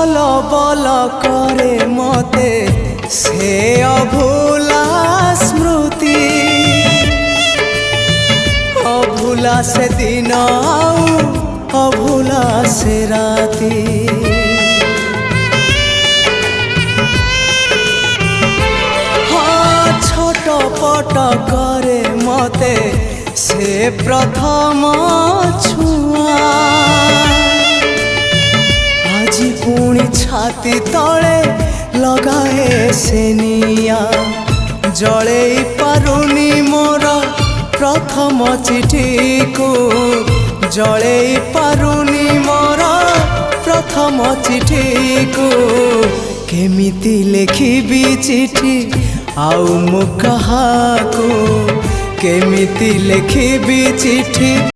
बल बल करे मते से अभूला स्मृति अभूला से दिन अभूला से राती हाँ छटपट करे मते से प्रथम छुआ आजी पुणी छाती तले लगाए से निया जले पारुनी मोर प्रथम चिठी को जले पारुनी मोर प्रथम चिठी को केमिति लिखिबी चिठी आउ मु कहाको केमिति लिखिबी चिठी।